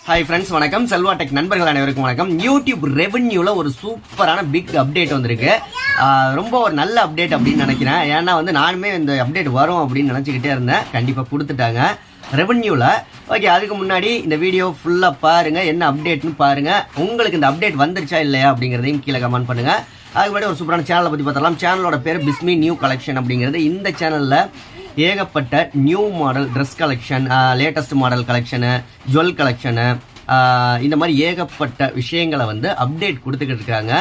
Hi friends, வணக்கம். Selva tech நண்பர்கள் அனைவருக்கும் வணக்கம். யூடியூப் ரெவென்யூல ஒரு சூப்பரான பிக் அப்டேட் வந்திருக்கு. ரொம்ப ஒரு நல்ல அப்டேட் அப்படின்னு நினைக்கிறேன். ஏன்னா நானுமே இந்த அப்டேட் வரும் அப்படின்னு நினச்சிக்கிட்டே இருந்தேன். கண்டிப்பாக கொடுத்துட்டாங்க ரெவென்யூவில். ஓகே, அதுக்கு முன்னாடி இந்த வீடியோ ஃபுல்லாக பாருங்கள், என்ன அப்டேட்னு பாருங்கள். உங்களுக்கு இந்த அப்டேட் வந்துருச்சா இல்லையா அப்படிங்கிறதையும் கீழே கமெண்ட் பண்ணுங்கள். அதுக்கு முன்னாடி ஒரு சூப்பரான சேனலை பற்றி பார்த்தலாம். சேனலோட பேர் பிஸ்மி நியூ கலெக்ஷன் அப்படிங்கிறது. இந்த சேனலில் ஏகப்பட்ட new model dress collection, latest model collection, jewel collection, இந்த மாதிரி ஏகப்பட்ட விஷயங்களை அப்டேட் கொடுத்துக்கிட்டு இருக்காங்க.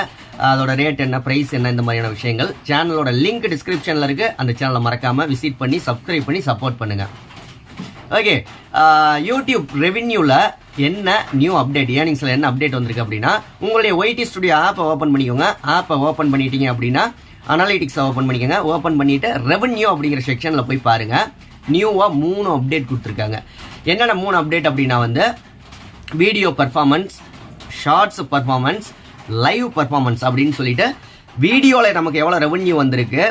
அதோட ரேட் என்ன, ப்ரைஸ் என்ன, இந்த மாதிரியான விஷயங்கள் சேனலோட லிங்க் டிஸ்கிரிப்ஷனில் இருக்குது. அந்த சேனலை மறக்காமல் விசிட் பண்ணி சப்ஸ்கிரைப் பண்ணி சப்போர்ட் பண்ணுங்கள். ஓகே, யூடியூப் ரெவென்யூவில் என்ன நியூ அப்டேட், ஏர்னிங்ஸில் என்ன அப்டேட் வந்திருக்கு அப்படின்னா, உங்களுடைய ஒய்டி ஸ்டுடியோ ஆப்பை ஓப்பன் பண்ணிக்கோங்க. ஆப்பை ஓப்பன் பண்ணிட்டீங்க அப்படின்னா அனாலிட்டிக்ஸை ஓப்பன் பண்ணிக்கோங்க. ஓப்பன் பண்ணிவிட்டு ரெவென்யூ அப்படிங்கிற செக்ஷனில் போய் பாருங்கள். நியூவாக 3 அப்டேட் கொடுத்துருக்காங்க. என்னென்ன 3 அப்டேட் அப்படின்னா video performance, shorts performance, live performance அப்படின்னு சொல்லிட்டு வீடியோவில் நமக்கு எவ்வளோ ரெவென்யூ வந்திருக்கு,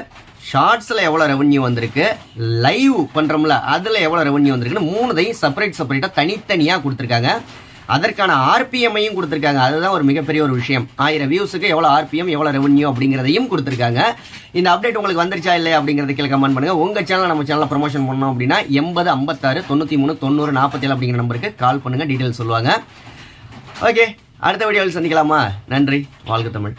ஷார்ட்ஸில் எவ்வளோ ரெவென்யூ வந்திருக்கு, லைவ் பண்ணுறோம்ல அதில் எவ்வளோ ரெவென்யூ வந்திருக்குன்னு 3தையும் செப்பரேட்டாக தனித்தனியாக கொடுத்துருக்காங்க. அதற்கான ஆர்பிஎம்மையும் கொடுத்துருக்காங்க. அதுதான் ஒரு மிகப்பெரிய ஒரு விஷயம். 1000 வியூஸுக்கு எவ்வளோ ஆர்பிஎம், எவ்வளோ ரெவென்யூ அப்படிங்கிறதையும் கொடுத்துருக்காங்க. இந்த அப்டேட் உங்களுக்கு வந்துருச்சா இல்லை அப்படிங்கிறத கீழே கமெண்ட் பண்ணுங்கள். உங்கள் சேனலை நம்ம சேனலில் ப்ரொமோஷன் பண்ணோம் அப்படின்னா 80 56 93 90 47 அப்படிங்கிற நம்பருக்கு கால் பண்ணுங்கள், டீட்டெயில் சொல்லுவாங்க. ஓகே, அடுத்த வீடியோவில் சந்திக்கலாமா? நன்றி. வாழ்க தமிழ்.